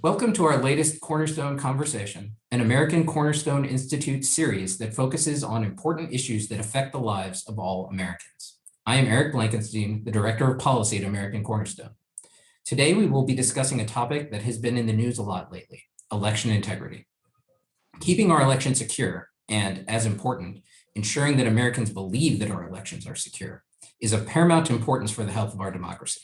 Welcome to our latest Cornerstone Conversation, an American Cornerstone Institute series that focuses on important issues that affect the lives of all Americans. I am Eric Blankenstein, the Director of Policy at American Cornerstone. Today, we will be discussing a topic that has been in the news a lot lately, election integrity. Keeping our elections secure and, as important, ensuring that Americans believe that our elections are secure is of paramount importance for the health of our democracy.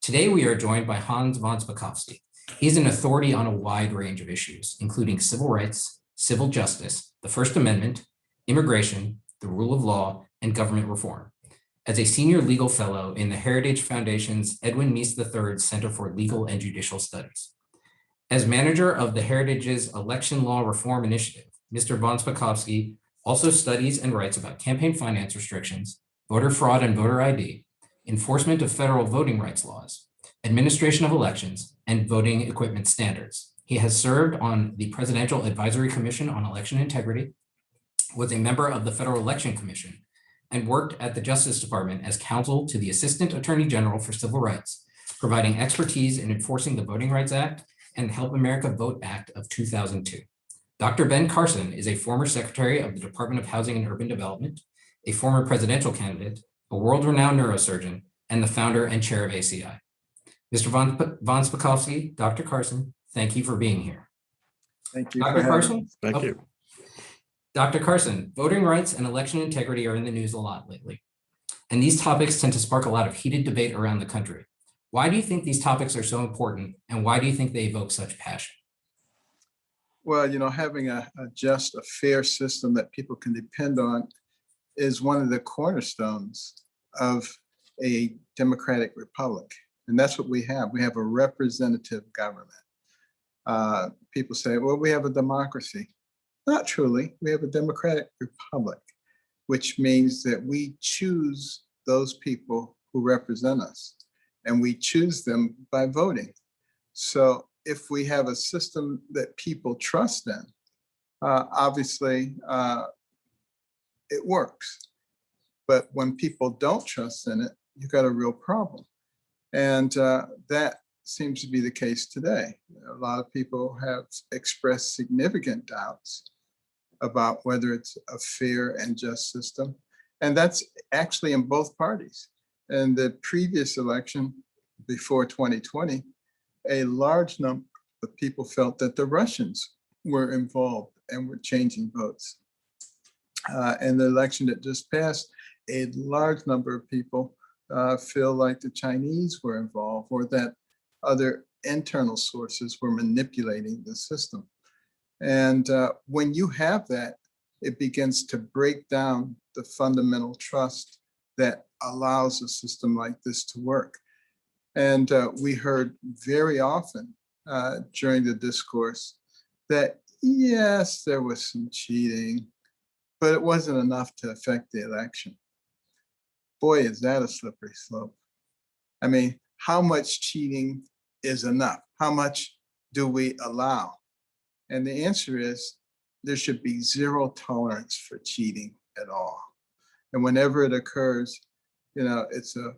Today, we are joined by Hans von Spakovsky. He is an authority on a wide range of issues, including civil rights, civil justice, the First Amendment, immigration, the rule of law, and government reform. As a senior legal fellow in the Heritage Foundation's Edwin Meese III Center for Legal and Judicial Studies. As manager of the Heritage's Election Law Reform Initiative, Mr. von Spakovsky also studies and writes about campaign finance restrictions, voter fraud and voter ID, enforcement of federal voting rights laws, administration of elections, and voting equipment standards. He has served on the Presidential Advisory Commission on Election Integrity, was a member of the Federal Election Commission, and worked at the Justice Department as counsel to the Assistant Attorney General for Civil Rights, providing expertise in enforcing the Voting Rights Act and Help America Vote Act of 2002. Dr. Ben Carson is a former Secretary of the Department of Housing and Urban Development, a former presidential candidate, a world-renowned neurosurgeon, and the founder and chair of ACI. Mr. von Spakovsky, Dr. Carson, thank you for being here. Thank you. Dr. Carson? Thank you. Dr. Carson, voting rights and election integrity are in the news a lot lately, and these topics tend to spark a lot of heated debate around the country. Why do you think these topics are so important, and why do you think they evoke such passion? Well, having a just, a fair system that people can depend on is one of the cornerstones of a democratic republic. And that's what we have. We have a representative government. People say, well, we have a democracy. Not truly. We have a democratic republic, which means that we choose those people who represent us, and we choose them by voting. So if we have a system that people trust in, obviously it works. But when people don't trust in it, you've got a real problem. And that seems to be the case today. A lot of people have expressed significant doubts about whether it's a fair and just system. And that's actually in both parties. In the previous election, before 2020, a large number of people felt that the Russians were involved and were changing votes. In the election that just passed, a large number of people feel like the Chinese were involved, or that other internal sources were manipulating the system. And when you have that, it begins to break down the fundamental trust that allows a system like this to work. And we heard very often during the discourse that, yes, there was some cheating, but it wasn't enough to affect the election. Boy, is that a slippery slope. I mean, how much cheating is enough? How much do we allow? And the answer is there should be zero tolerance for cheating at all. And whenever it occurs, it's a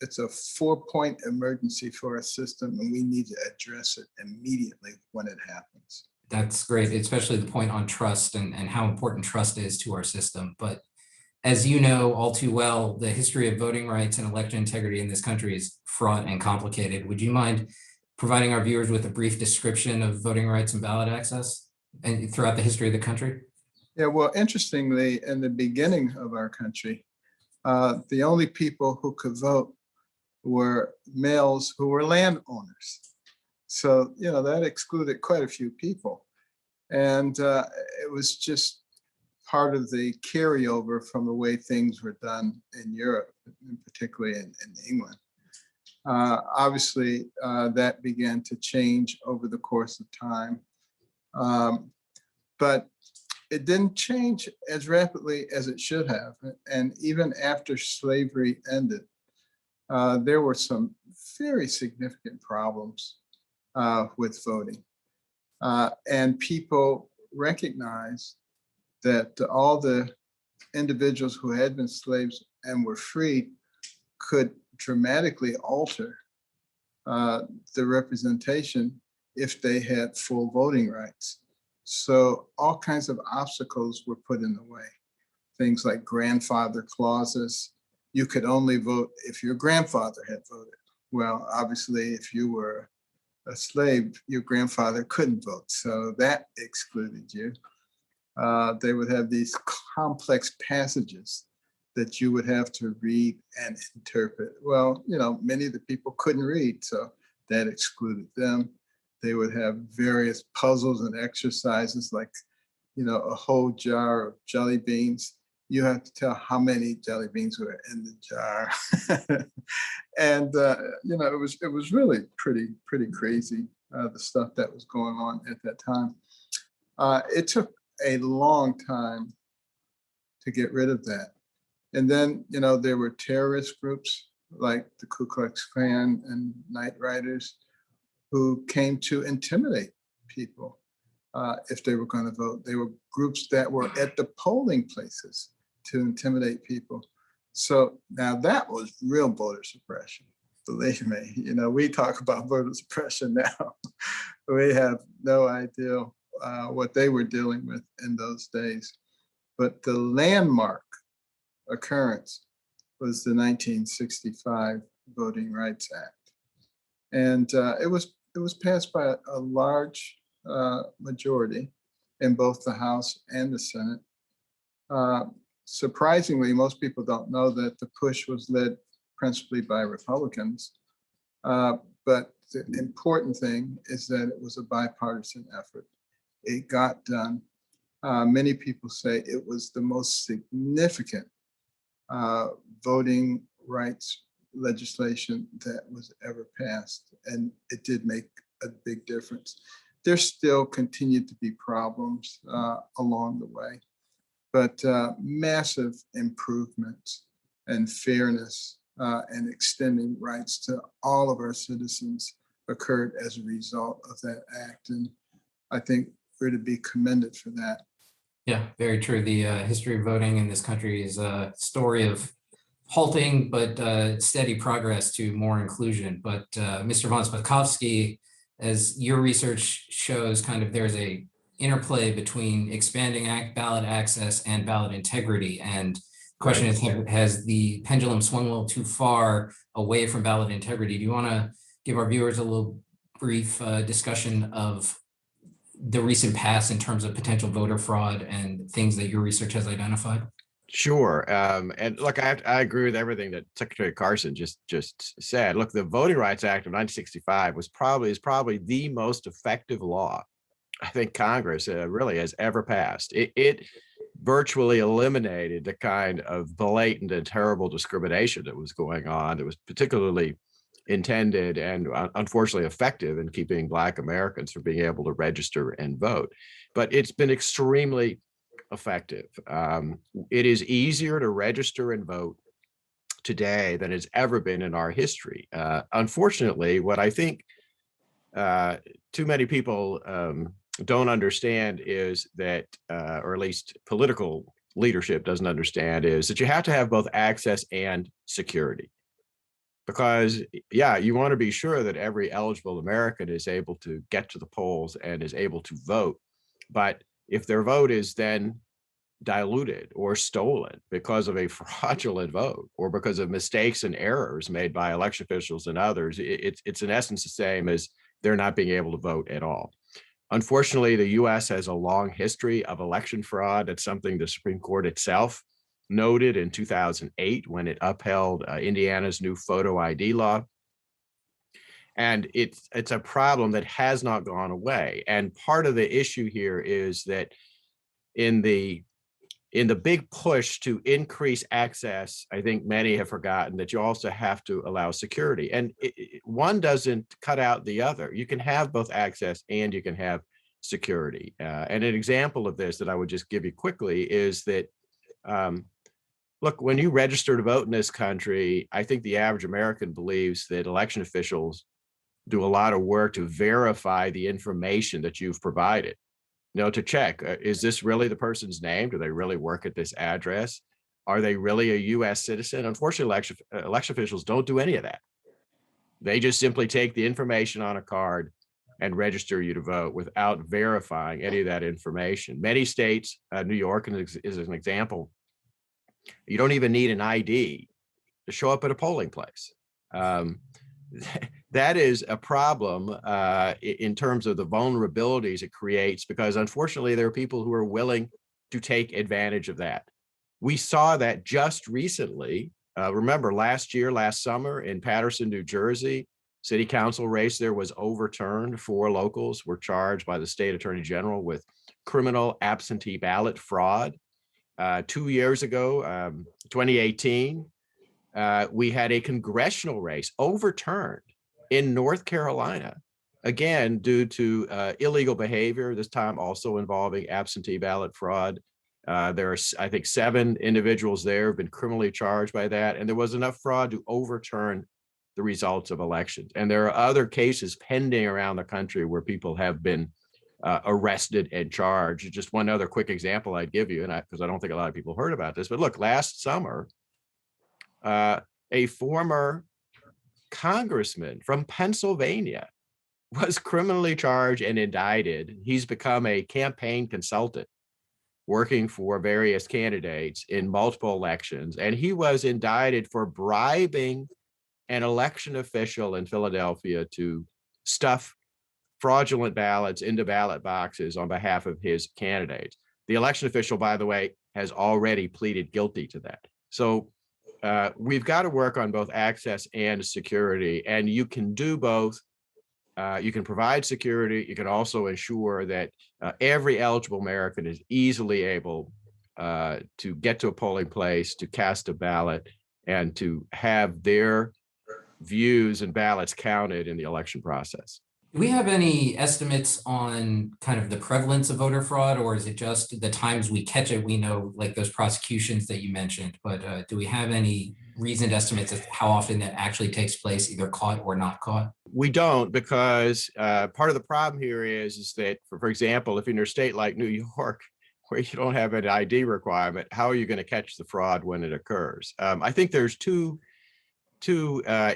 4-point emergency for our system, and we need to address it immediately when it happens. That's great, especially the point on trust and how important trust is to our system. But as you know all too well, the history of voting rights and election integrity in this country is fraught and complicated. Would you mind providing our viewers with a brief description of voting rights and ballot access and throughout the history of the country? Yeah, well, interestingly, in the beginning of our country, the only people who could vote were males who were landowners. So, that excluded quite a few people. And it was just part of the carryover from the way things were done in Europe, and particularly in England. Obviously, that began to change over the course of time. But it didn't change as rapidly as it should have. And even after slavery ended, there were some very significant problems with voting. And people recognized that all the individuals who had been slaves and were freed could dramatically alter the representation if they had full voting rights. So all kinds of obstacles were put in the way. Things like grandfather clauses. You could only vote if your grandfather had voted. Well, obviously, if you were a slave, your grandfather couldn't vote. So that excluded you. They would have these complex passages that you would have to read and interpret. Well, many of the people couldn't read, so that excluded them. They would have various puzzles and exercises like, a whole jar of jelly beans. You have to tell how many jelly beans were in the jar. And, it was really pretty crazy, the stuff that was going on at that time. It took a long time to get rid of that. And then, there were terrorist groups like the Ku Klux Klan and Night Riders who came to intimidate people if they were going to vote. They were groups that were at the polling places to intimidate people. So now that was real voter suppression, believe me. We talk about voter suppression now. We have no idea what they were dealing with in those days. But the landmark occurrence was the 1965 Voting Rights Act. And it was passed by a large majority in both the House and the Senate. Surprisingly, most people don't know that the push was led principally by Republicans. But the important thing is that it was a bipartisan effort. It got done. Many people say it was the most significant voting rights legislation that was ever passed, and it did make a big difference. There still continued to be problems along the way, but massive improvements and fairness and extending rights to all of our citizens occurred as a result of that act, and I think we're to be commended for that. Yeah, very true. The history of voting in this country is a story of halting but steady progress to more inclusion. But Mr. von Spakovsky, as your research shows, there's a interplay between expanding ballot access and ballot integrity. And the question is, has the pendulum swung a little too far away from ballot integrity? Do you want to give our viewers a little brief discussion of the recent past in terms of potential voter fraud and things that your research has identified? Sure. And look, I agree with everything that Secretary Carson just said. Look, the Voting Rights Act of 1965 is probably the most effective law I think Congress really has ever passed. It virtually eliminated the kind of blatant and terrible discrimination that was going on, that was particularly intended and unfortunately effective in keeping Black Americans from being able to register and vote. But it's been extremely effective. It is easier to register and vote today than it's ever been in our history. Unfortunately, what I think too many people don't understand is that, or at least political leadership doesn't understand, is that you have to have both access and security. Because, yeah, you want to be sure that every eligible American is able to get to the polls and is able to vote. But if their vote is then diluted or stolen because of a fraudulent vote or because of mistakes and errors made by election officials and others, it's in essence the same as they're not being able to vote at all. Unfortunately, the U.S. has a long history of election fraud. It's something the Supreme Court itself noted in 2008 when it upheld Indiana's new photo ID law. And it's a problem that has not gone away. And part of the issue here is that in the big push to increase access, I think many have forgotten that you also have to allow security. And one doesn't cut out the other. You can have both access and you can have security. And an example of this that I would just give you quickly is that, look, when you register to vote in this country, I think the average American believes that election officials do a lot of work to verify the information that you've provided. To check, is this really the person's name? Do they really work at this address? Are they really a U.S. citizen? Unfortunately, election officials don't do any of that. They just simply take the information on a card and register you to vote without verifying any of that information. Many states, New York is an example, you don't even need an ID to show up at a polling place. That is a problem in terms of the vulnerabilities it creates, because unfortunately there are people who are willing to take advantage of that. We saw that just recently. Remember last summer in Paterson, New Jersey, city council race there was overturned. 4 locals were charged by the state attorney general with criminal absentee ballot fraud. 2 years ago, 2018, we had a congressional race overturned in North Carolina, again, due to illegal behavior, this time also involving absentee ballot fraud. There are, I think, 7 individuals there have been criminally charged by that. And there was enough fraud to overturn the results of elections. And there are other cases pending around the country where people have been arrested and charged. Just one other quick example I'd give you, and because I don't think a lot of people heard about this, but look, last summer, a former congressman from Pennsylvania was criminally charged and indicted. He's become a campaign consultant working for various candidates in multiple elections. And he was indicted for bribing an election official in Philadelphia to stuff fraudulent ballots into ballot boxes on behalf of his candidates. The election official, by the way, has already pleaded guilty to that. So we've got to work on both access and security, and you can do both. You can provide security. You can also ensure that every eligible American is easily able to get to a polling place, to cast a ballot, and to have their views and ballots counted in the election process. Do we have any estimates on kind of the prevalence of voter fraud, or is it just the times we catch it? We know, like those prosecutions that you mentioned, but do we have any reasoned estimates of how often that actually takes place, either caught or not caught? We don't, because part of the problem here is that, for example, if in a state like New York, where you don't have an ID requirement, how are you going to catch the fraud when it occurs? I think there's two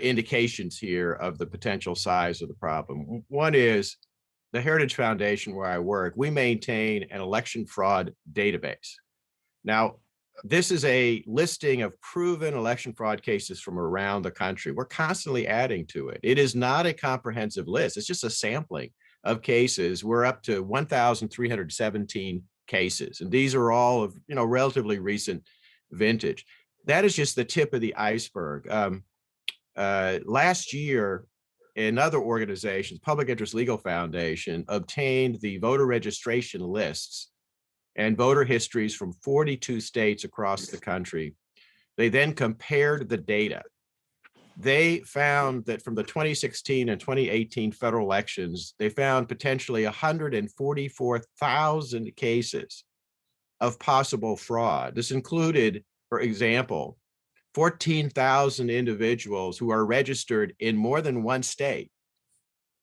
indications here of the potential size of the problem. One is the Heritage Foundation, where I work, we maintain an election fraud database. Now, this is a listing of proven election fraud cases from around the country. We're constantly adding to it. It is not a comprehensive list. It's just a sampling of cases. We're up to 1,317 cases, and these are all of relatively recent vintage. That is just the tip of the iceberg. Last year, another organization, Public Interest Legal Foundation, obtained the voter registration lists and voter histories from 42 states across the country. They then compared the data. They found that from the 2016 and 2018 federal elections, they found potentially 144,000 cases of possible fraud. This included, for example, 14,000 individuals who are registered in more than one state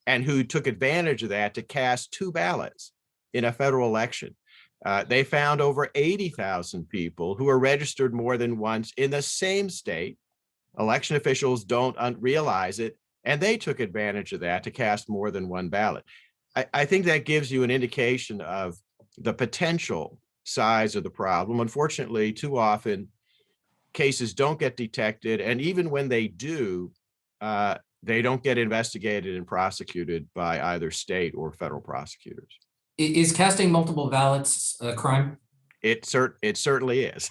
and who took advantage of that to cast 2 ballots in a federal election. They found over 80,000 people who are registered more than once in the same state. Election officials don't realize it, and they took advantage of that to cast more than one ballot. I think that gives you an indication of the potential size of the problem. Unfortunately, too often, cases don't get detected, and even when they do, they don't get investigated and prosecuted by either state or federal prosecutors. Is casting multiple ballots a crime? It certainly is.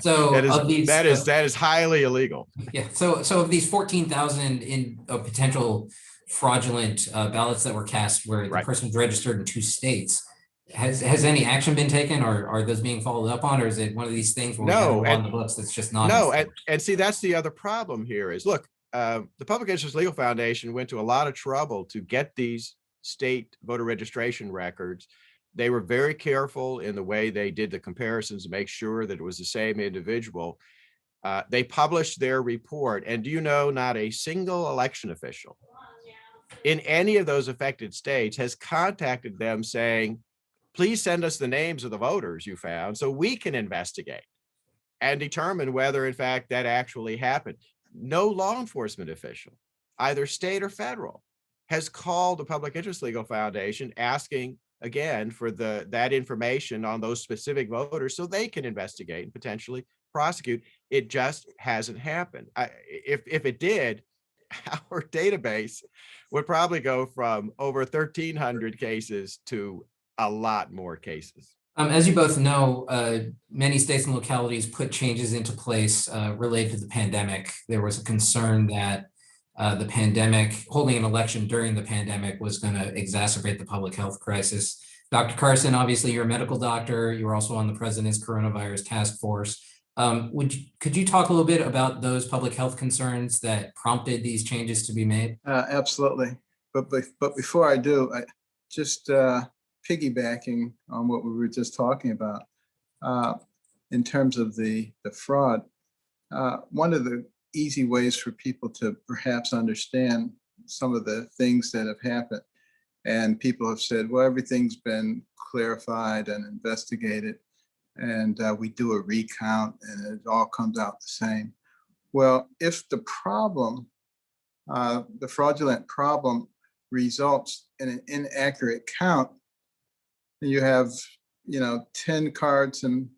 So that is highly illegal. Yeah. So of these 14,000 in potential fraudulent ballots that were cast, where the person was registered in 2 states, has any action been taken, or are those being followed up on, or is it one of these things where we have on the books that's just not? No, and see, that's the other problem here is, look, the Public Interest Legal Foundation went to a lot of trouble to get these state voter registration records. They were very careful in the way they did the comparisons to make sure that it was the same individual. They published their report, and do you know, not a single election official in any of those affected states has contacted them saying, please send us the names of the voters you found so we can investigate and determine whether, in fact, that actually happened. No law enforcement official, either state or federal, has called the Public Interest Legal Foundation asking again for that information on those specific voters so they can investigate and potentially prosecute. It just hasn't happened. If it did, our database would probably go from over 1,300 cases to a lot more cases. As you both know, many states and localities put changes into place related to the pandemic. There was a concern that the pandemic, holding an election during the pandemic, was going to exacerbate the public health crisis. Dr. Carson, obviously you're a medical doctor. You're also on the president's coronavirus task force. Could you talk a little bit about those public health concerns that prompted these changes to be made? Absolutely. But before I do, just piggybacking on what we were just talking about, in terms of the fraud, one of the easy ways for people to perhaps understand some of the things that have happened, and people have said, well, everything's been clarified and investigated, and we do a recount and it all comes out the same. Well, if the problem, the fraudulent problem, results in an inaccurate count, you have, 10 cards in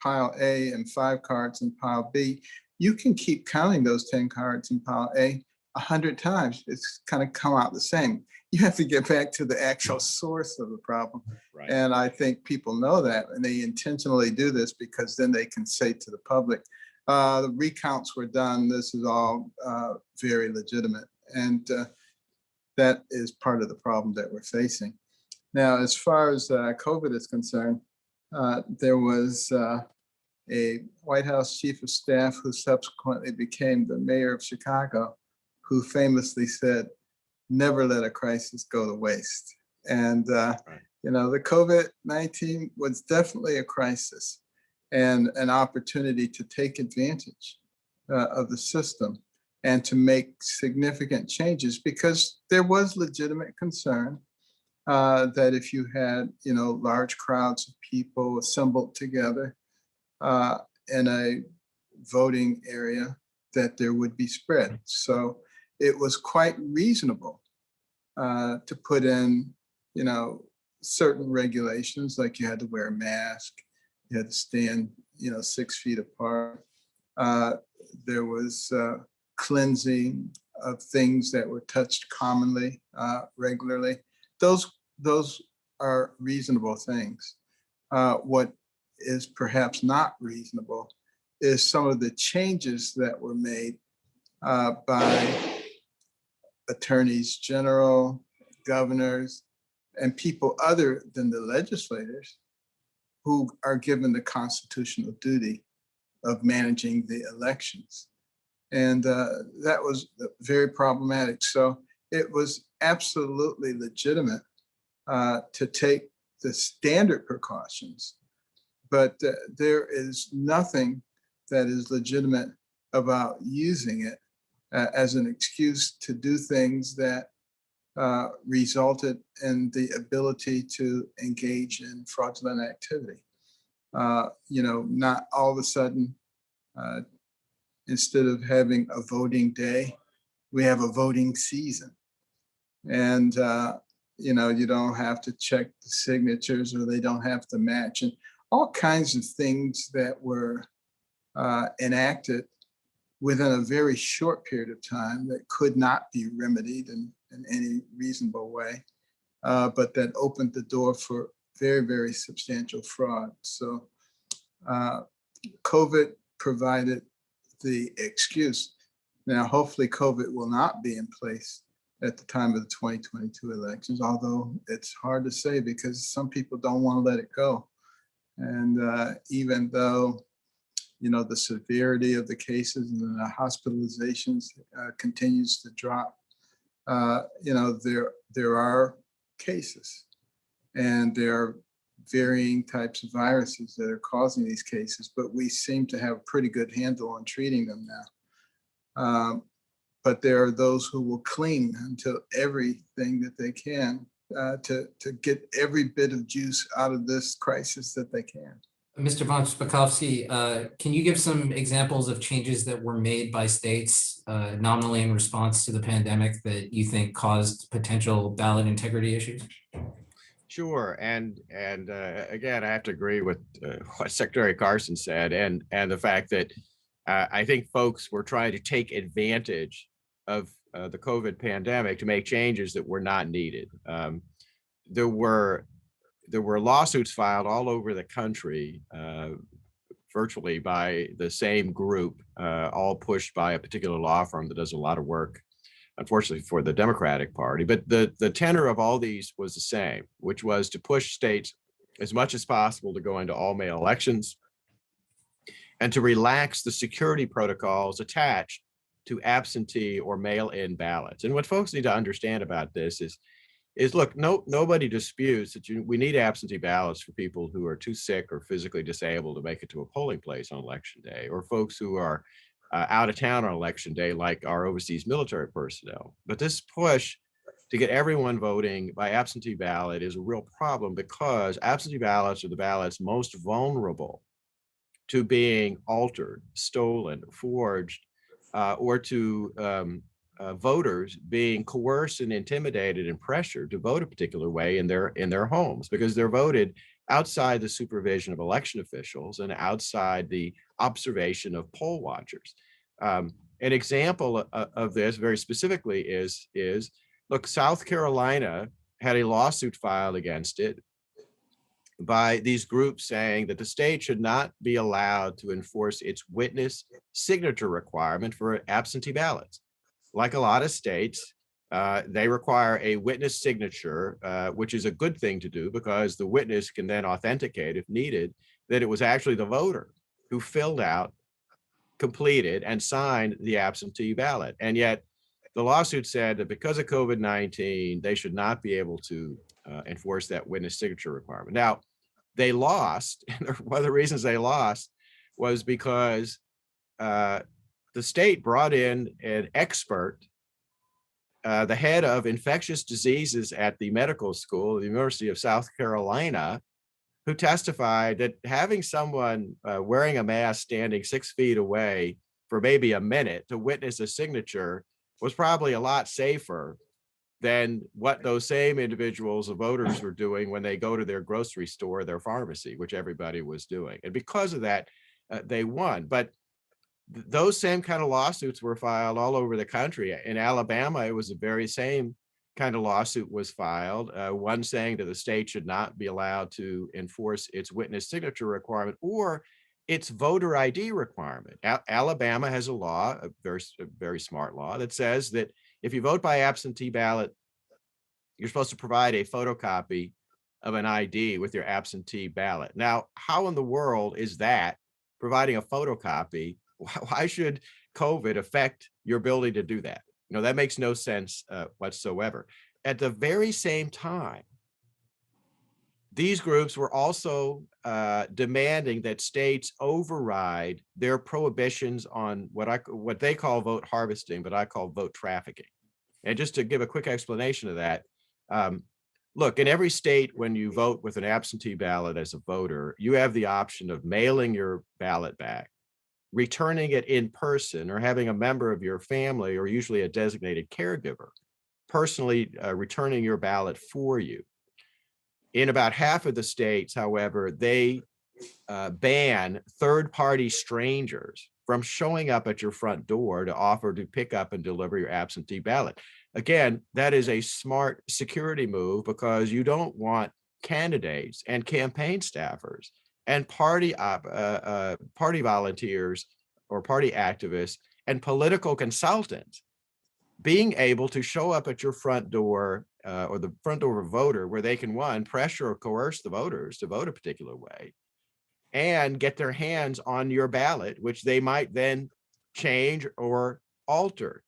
pile A and 5 cards in pile B, you can keep counting those 10 cards in pile A 100 times. It's kind of come out the same. You have to get back to the actual source of the problem. Right. And I think people know that, and they intentionally do this because then they can say to the public, the recounts were done. This is all very legitimate. And that is part of the problem that we're facing. Now, as far as COVID is concerned, there was a White House chief of staff who subsequently became the mayor of Chicago, who famously said, never let a crisis go to waste. And, the COVID-19 was definitely a crisis and an opportunity to take advantage of the system and to make significant changes, because there was legitimate concern that if you had, large crowds of people assembled together in a voting area, that there would be spread. So it was quite reasonable to put in, certain regulations, like you had to wear a mask, you had to stand, 6 feet apart. There was cleansing of things that were touched commonly, regularly. Those are reasonable things. What is perhaps not reasonable is some of the changes that were made by attorneys general, governors, and people other than the legislators who are given the constitutional duty of managing the elections. And that was very problematic. So it was absolutely legitimate to take the standard precautions, but there is nothing that is legitimate about using it as an excuse to do things that resulted in the ability to engage in fraudulent activity. Not all of a sudden, instead of having a voting day, we have a voting season. And, you don't have to check the signatures, or they don't have to match, and all kinds of things that were enacted within a very short period of time that could not be remedied in any reasonable way, but that opened the door for very, very substantial fraud. So COVID provided the excuse. Now, hopefully COVID will not be in place at the time of the 2022 elections, although it's hard to say because some people don't want to let it go. And even though, the severity of the cases and the hospitalizations continues to drop, there are cases, and there are varying types of viruses that are causing these cases, but we seem to have a pretty good handle on treating them now. But there are those who will cling until everything that they can to get every bit of juice out of this crisis that they can. Mr. von Spakovsky, can you give some examples of changes that were made by states nominally in response to the pandemic that you think caused potential ballot integrity issues? Sure, and again, I have to agree with what Secretary Carson said, and the fact that I think folks were trying to take advantage of the COVID pandemic to make changes that were not needed. There were lawsuits filed all over the country, virtually by the same group, all pushed by a particular law firm that does a lot of work, unfortunately for the Democratic Party. But the tenor of all these was the same, which was to push states as much as possible to go into all mail elections and to relax the security protocols attached to absentee or mail-in ballots. And what folks need to understand about this is look, nobody disputes that we need absentee ballots for people who are too sick or physically disabled to make it to a polling place on election day, or folks who are out of town on election day, like our overseas military personnel. But this push to get everyone voting by absentee ballot is a real problem, because absentee ballots are the ballots most vulnerable to being altered, stolen, forged, or to voters being coerced and intimidated and pressured to vote a particular way in their homes, because they're voted outside the supervision of election officials and outside the observation of poll watchers. An example of this very specifically is look, South Carolina had a lawsuit filed against it by these groups saying that the state should not be allowed to enforce its witness signature requirement for absentee ballots. Like a lot of states, they require a witness signature, which is a good thing to do, because the witness can then authenticate, if needed, that it was actually the voter who filled out, completed, and signed the absentee ballot. And yet the lawsuit said that because of COVID-19, they should not be able to enforce that witness signature requirement. Now, they lost, and one of the reasons they lost was because the state brought in an expert, the head of infectious diseases at the medical school, the University of South Carolina, who testified that having someone wearing a mask standing 6 feet away for maybe a minute to witness a signature was probably a lot safer than what those same individuals, the voters, were doing when they go to their grocery store, their pharmacy, which everybody was doing. And because of that, they won. But those same kind of lawsuits were filed all over the country. In Alabama, it was the very same kind of lawsuit was filed, one saying that the state should not be allowed to enforce its witness signature requirement or its voter ID requirement. Alabama has a law, a very smart law, that says that if you vote by absentee ballot, you're supposed to provide a photocopy of an ID with your absentee ballot. Now, how in the world is that, providing a photocopy? Why should COVID affect your ability to do that? You know, that makes no sense whatsoever. At the very same time, these groups were also demanding that states override their prohibitions on what they call vote harvesting, but I call vote trafficking. And just to give a quick explanation of that, look, in every state, when you vote with an absentee ballot as a voter, you have the option of mailing your ballot back, returning it in person, or having a member of your family, or usually a designated caregiver, personally returning your ballot for you. In about half of the states, however, they ban third-party strangers from showing up at your front door to offer to pick up and deliver your absentee ballot. Again, that is a smart security move, because you don't want candidates and campaign staffers and party volunteers or party activists and political consultants being able to show up at your front door or the front door of a voter, where they can, one, pressure or coerce the voters to vote a particular way and get their hands on your ballot, which they might then change or alter.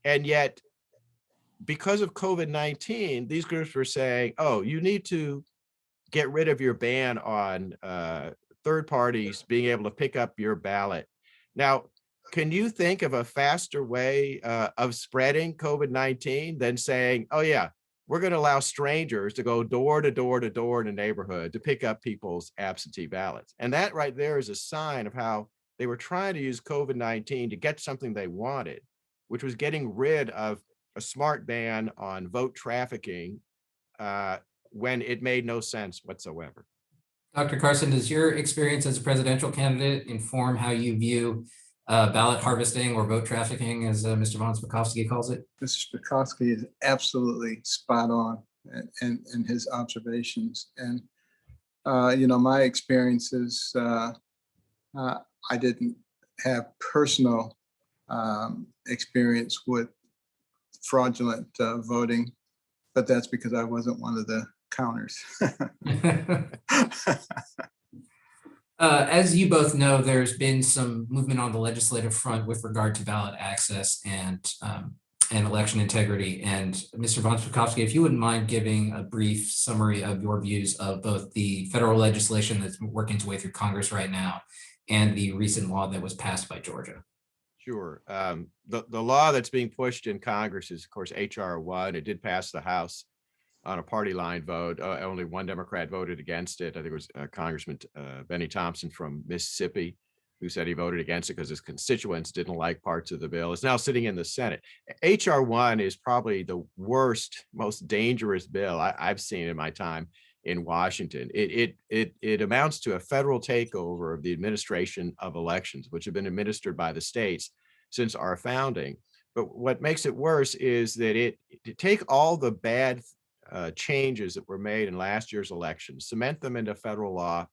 And yet, because of COVID-19, these groups were saying, oh, you need to get rid of your ban on third parties being able to pick up your ballot. Now, can you think of a faster way of spreading COVID-19 than saying, oh yeah, we're going to allow strangers to go door to door to door in a neighborhood to pick up people's absentee ballots? And that right there is a sign of how they were trying to use COVID-19 to get something they wanted, which was getting rid of a smart ban on vote trafficking when it made no sense whatsoever. Dr. Carson, does your experience as a presidential candidate inform how you view ballot harvesting or vote trafficking, as Mr. von Spakovsky calls it? Mr. Spakovsky is absolutely spot on in his observations. And, my experiences, I didn't have personal experience with fraudulent voting, but that's because I wasn't one of the counters. As you both know, there's been some movement on the legislative front with regard to ballot access and election integrity. And Mr. von Spakovsky, if you wouldn't mind giving a brief summary of your views of both the federal legislation that's working its way through Congress right now and the recent law that was passed by Georgia. Sure. The law that's being pushed in Congress is, of course, H.R. 1. It did pass the House on a party line vote. Only one Democrat voted against it. I think it was Congressman Benny Thompson from Mississippi, who said he voted against it because his constituents didn't like parts of the bill. It's now sitting in the Senate. H.R. 1 is probably the worst, most dangerous bill I've seen in my time in Washington. It amounts to a federal takeover of the administration of elections, which have been administered by the states since our founding. But what makes it worse is that it take all the bad changes that were made in last year's election, cement them into federal law,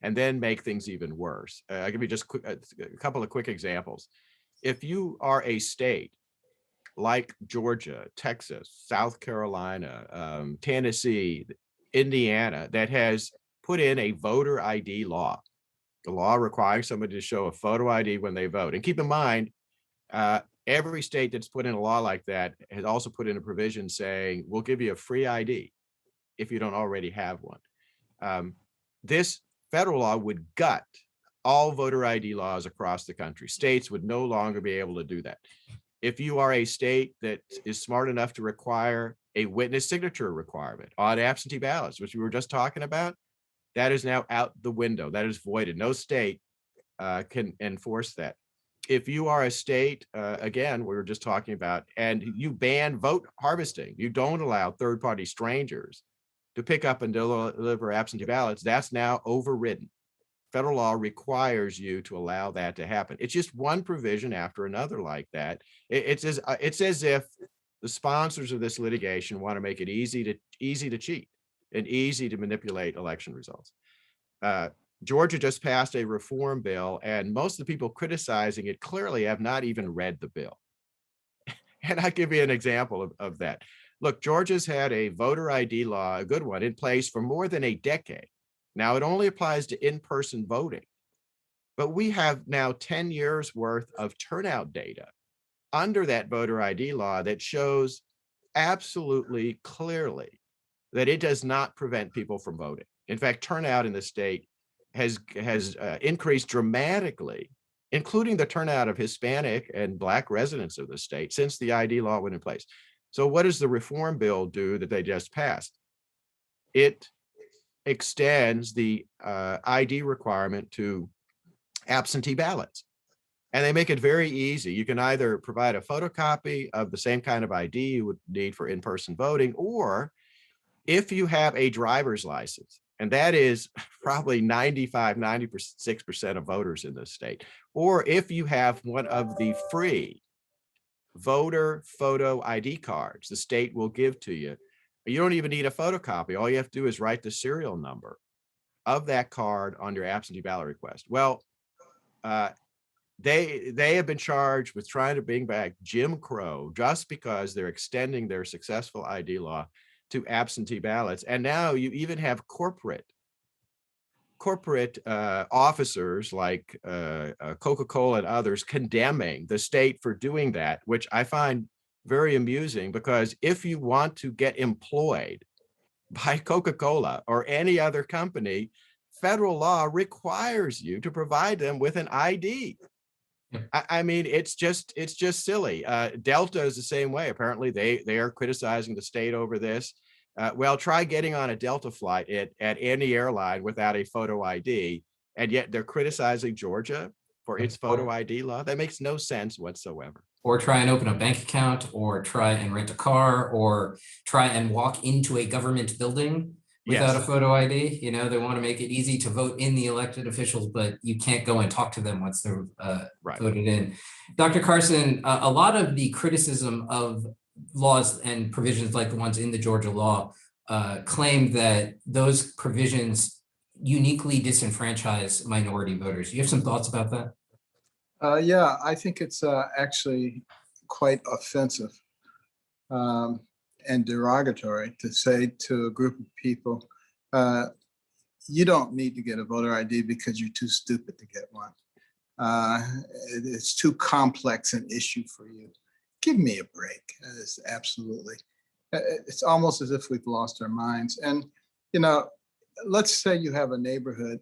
and then make things even worse. I'll give you just a couple of quick examples. If you are a state like Georgia, Texas, South Carolina, Tennessee, Indiana, that has put in a voter ID law, the law requiring somebody to show a photo ID when they vote. And keep in mind, every state that's put in a law like that has also put in a provision saying, we'll give you a free ID if you don't already have one. This federal law would gut all voter ID laws across the country. States would no longer be able to do that. If you are a state that is smart enough to require a witness signature requirement on absentee ballots, which we were just talking about, that is now out the window. That is voided. No state can enforce that. If you are a state, again, we were just talking about, and you ban vote harvesting, you don't allow third-party strangers to pick up and deliver absentee ballots, that's now overridden. Federal law requires you to allow that to happen. It's just one provision after another like that. It's as if the sponsors of this litigation want to make it easy to cheat and easy to manipulate election results. Georgia just passed a reform bill, and most of the people criticizing it clearly have not even read the bill. And I'll give you an example of that. Look, Georgia's had a voter ID law, a good one, in place for more than a decade. Now, it only applies to in-person voting, but we have now 10 years worth of turnout data under that voter ID law that shows absolutely clearly that it does not prevent people from voting. In fact, turnout in the state has increased dramatically, including the turnout of Hispanic and Black residents of the state since the ID law went in place. So what does the reform bill do that they just passed? It extends the ID requirement to absentee ballots. And they make it very easy. You can either provide a photocopy of the same kind of ID you would need for in-person voting, or if you have a driver's license, and that is probably 96% of voters in this state, or if you have one of the free voter photo ID cards the state will give to you, you don't even need a photocopy. All you have to do is write the serial number of that card on your absentee ballot request. Well, they have been charged with trying to bring back Jim Crow just because they're extending their successful ID law to absentee ballots. And now you even have corporate officers like Coca-Cola and others condemning the state for doing that, which I find very amusing, because if you want to get employed by Coca-Cola or any other company, federal law requires you to provide them with an ID. I mean, it's just silly. Delta is the same way. Apparently, they are criticizing the state over this. Well, try getting on a Delta flight at any airline without a photo ID, and yet they're criticizing Georgia for its photo ID law. That makes no sense whatsoever. or try and open a bank account, or try and rent a car, or try and walk into a government building without a Yes. photo ID. You know, they want to make it easy to vote in the elected officials, but you can't go and talk to them once they're Right. voted in. Dr. Carson, a lot of the criticism of laws and provisions like the ones in the Georgia law claim that those provisions uniquely disenfranchise minority voters. You have some thoughts about that? Yeah, I think it's actually quite offensive and derogatory to say to a group of people, you don't need to get a voter ID because you're too stupid to get one. It's too complex an issue for you. Give me a break. It's absolutely. It's almost as if we've lost our minds. And, you know, let's say you have a neighborhood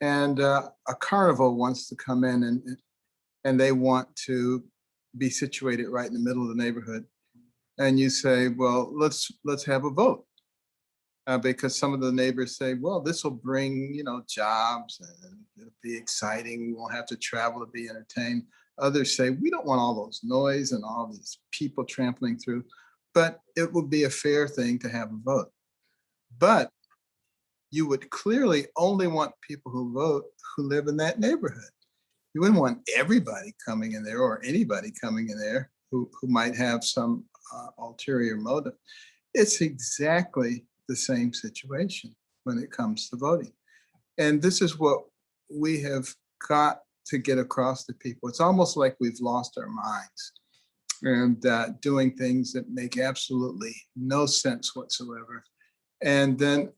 and a carnival wants to come in and they want to be situated right in the middle of the neighborhood. And you say, well, let's have a vote. Because some of the neighbors say, well, this will bring, you know, jobs and it'll be exciting. We won't have to travel to be entertained. Others say, we don't want all those noise and all these people trampling through, but it would be a fair thing to have a vote. But you would clearly only want people who vote who live in that neighborhood. You wouldn't want everybody coming in there or anybody coming in there who might have some ulterior motive. It's exactly the same situation when it comes to voting. And this is what we have got to get across to people. It's almost like we've lost our minds and doing things that make absolutely no sense whatsoever. And then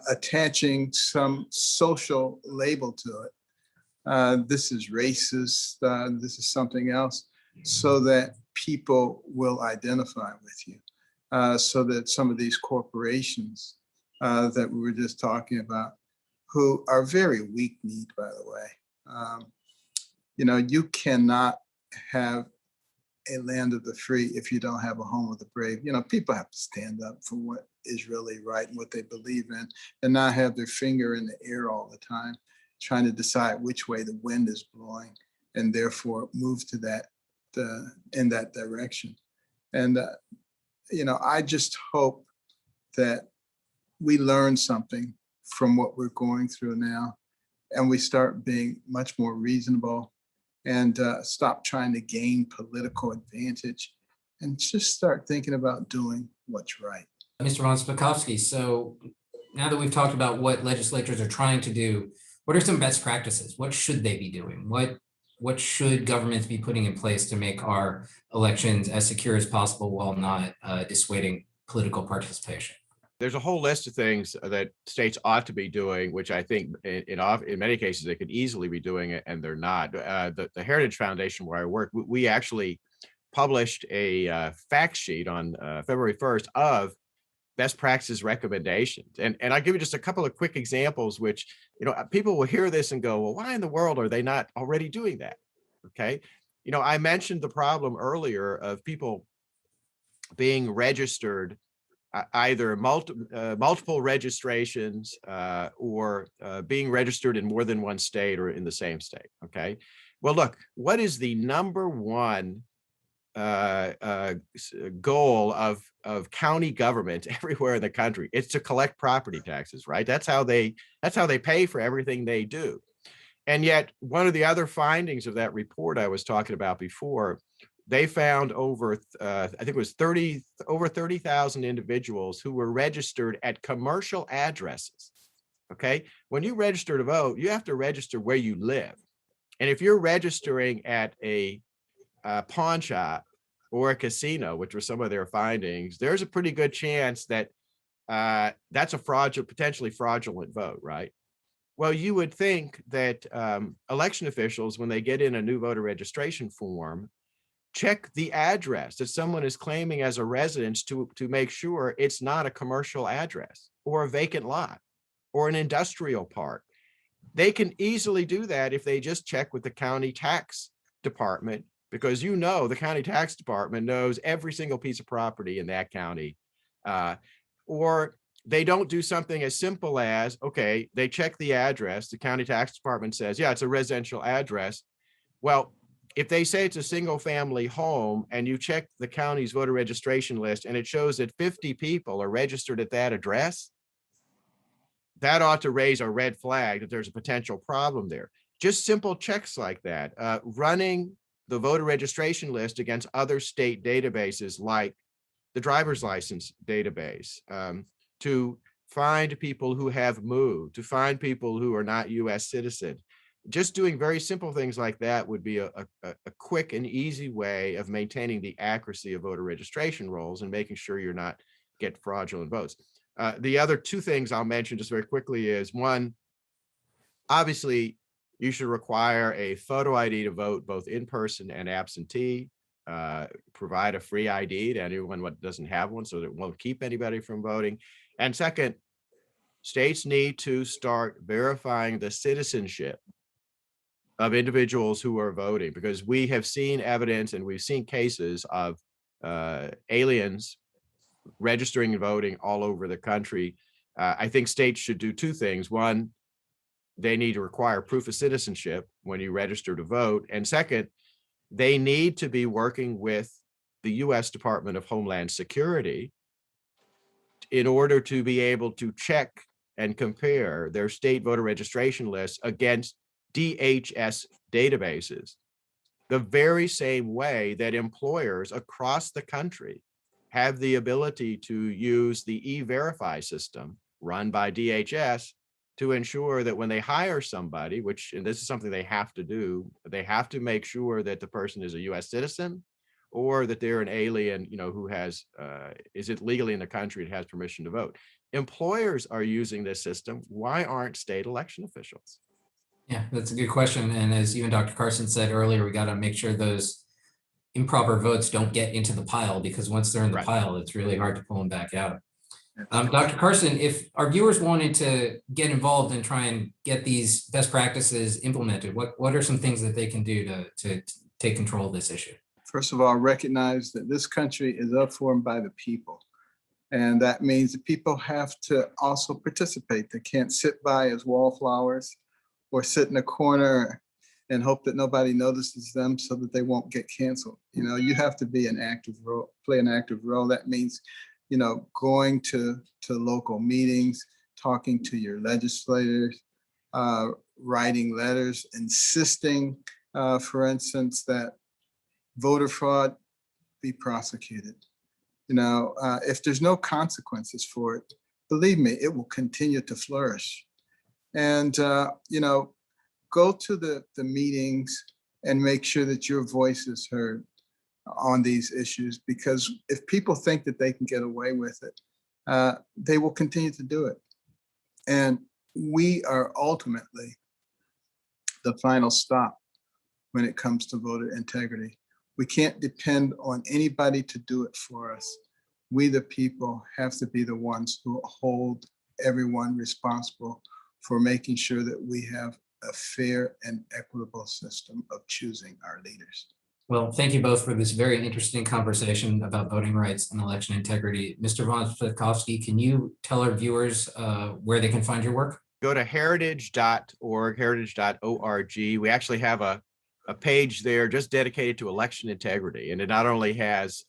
attaching some social label to it. This is racist, this is something else, so that people will identify with you. So that some of these corporations that we were just talking about, who are very weak-kneed, by the way. You know, you cannot have a land of the free if you don't have a home of the brave. You know, people have to stand up for what is really right and what they believe in, and not have their finger in the air all the time, trying to decide which way the wind is blowing, and therefore move to that in that direction. And you know, I just hope that we learn something from what we're going through now, and we start being much more reasonable and stop trying to gain political advantage and just start thinking about doing what's right. Mr. von Spakovsky, so now that we've talked about what legislatures are trying to do, what are some best practices? What should they be doing? What should governments be putting in place to make our elections as secure as possible while not dissuading political participation? There's a whole list of things that states ought to be doing, which I think in many cases they could easily be doing it, and they're not. The Heritage Foundation, where I work, we actually published a fact sheet on February 1st of best practices recommendations. And I'll give you just a couple of quick examples, which, you know, people will hear this and go, well, why in the world are they not already doing that? Okay. You know, I mentioned the problem earlier of people being registered, either multiple registrations or being registered in more than one state or in the same state. Okay. Well, look, what is the number one goal of county government everywhere in the country? It's to collect property taxes, right? That's how they pay for everything they do. And yet, one of the other findings of that report I was talking about before, they found over I think it was over 30,000 individuals who were registered at commercial addresses. Okay, when you register to vote, you have to register where you live. And if you're registering at a pawn shop or a casino, which were some of their findings, there's a pretty good chance that that's a potentially fraudulent vote, right? Well, you would think that election officials, when they get in a new voter registration form, check the address that someone is claiming as a residence to make sure it's not a commercial address or a vacant lot or an industrial park. They can easily do that if they just check with the county tax department, because you know the county tax department knows every single piece of property in that county. Or they don't do something as simple as, okay, they check the address, the county tax department says, yeah, it's a residential address. Well, if they say it's a single family home and you check the county's voter registration list and it shows that 50 people are registered at that address, that ought to raise a red flag that there's a potential problem there. Just simple checks like that, running the voter registration list against other state databases like the driver's license database, to find people who have moved, to find people who are not US citizens. Just doing very simple things like that would be a quick and easy way of maintaining the accuracy of voter registration rolls and making sure you're not get fraudulent votes. The other two things I'll mention just very quickly is, one, obviously you should require a photo ID to vote, both in person and absentee. Provide a free ID to anyone what doesn't have one, so that it won't keep anybody from voting. And second, states need to start verifying the citizenship of individuals who are voting, because we have seen evidence and we've seen cases of aliens registering and voting all over the country. I think states should do two things. One, they need to require proof of citizenship when you register to vote. And second, they need to be working with the US Department of Homeland Security in order to be able to check and compare their state voter registration lists against DHS databases, the very same way that employers across the country have the ability to use the E-Verify system run by DHS to ensure that when they hire somebody, which, and this is something they have to do, they have to make sure that the person is a US citizen or that they're an alien, who has, is it legally in the country and has permission to vote. Employers are using this system. Why aren't state election officials? Yeah, that's a good question. And as even Dr. Carson said earlier, we got to make sure those improper votes don't get into the pile, because once they're in the pile, it's really hard to pull them back out. Dr. Carson, if our viewers wanted to get involved and try and get these best practices implemented, what are some things that they can do to take control of this issue? First of all, recognize that this country is formed by the people. And that means the people have to also participate. They can't sit by as wallflowers or sit in a corner and hope that nobody notices them so that they won't get canceled. You have to be an active role, play an active role. That means, going to local meetings, talking to your legislators, writing letters, insisting, for instance, that voter fraud be prosecuted. If there's no consequences for it, believe me, it will continue to flourish. And, go to the meetings and make sure that your voice is heard on these issues, because if people think that they can get away with it, they will continue to do it. And we are ultimately the final stop when it comes to voter integrity. We can't depend on anybody to do it for us. We, the people, have to be the ones who hold everyone responsible for making sure that we have a fair and equitable system of choosing our leaders. Well, thank you both for this very interesting conversation about voting rights and election integrity. Mr. von Spakovsky, can you tell our viewers where they can find your work? Go to heritage.org, heritage.org. We actually have a page there just dedicated to election integrity. And it not only has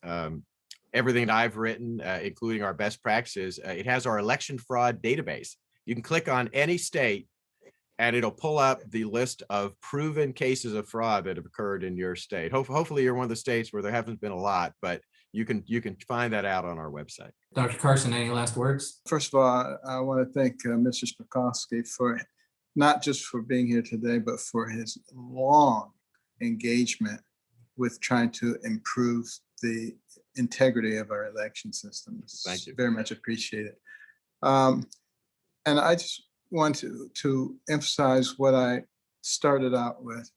everything that I've written, including our best practices, it has our election fraud database. You can click on any state and it'll pull up the list of proven cases of fraud that have occurred in your state. Hopefully you're one of the states where there haven't been a lot, but you can find that out on our website. Dr. Carson, any last words? First of all, I want to thank Mr. Spakovsky for not just for being here today, but for his long engagement with trying to improve the integrity of our election systems. Thank you. Very much appreciated. And I just want to emphasize what I started out with,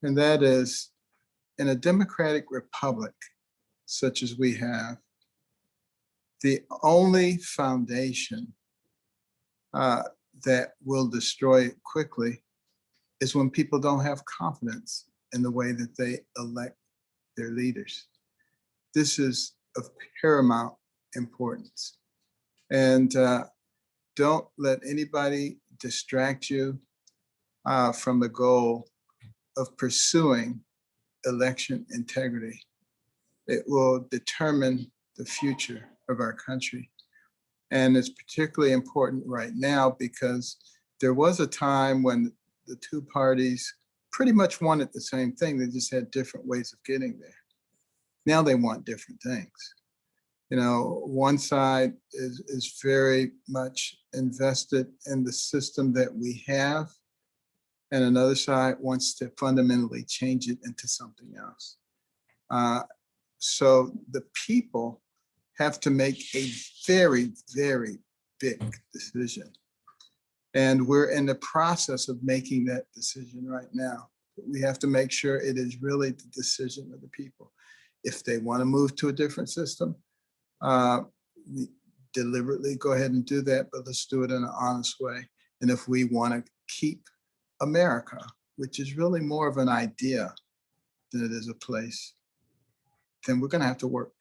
and that is, in a democratic republic such as we have, the only foundation that will destroy it quickly is when people don't have confidence in the way that they elect their leaders. This is of paramount importance. And don't let anybody distract you from the goal of pursuing election integrity. It will determine the future of our country. And it's particularly important right now because there was a time when the two parties pretty much wanted the same thing. They just had different ways of getting there. Now they want different things. You know, one side is very much invested in the system that we have, and another side wants to fundamentally change it into something else. So the people have to make a very, very big decision. And we're in the process of making that decision right now. We have to make sure it is really the decision of the people. If they want to move to a different system, we deliberately go ahead and do that, but let's do it in an honest way. And if we want to keep America, which is really more of an idea than it is a place, then we're going to have to work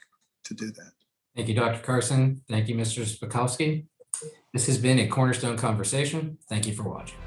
to do that. Thank you, Dr. Carson. Thank you, Mr. Spakovsky. This has been a Cornerstone Conversation. Thank you for watching.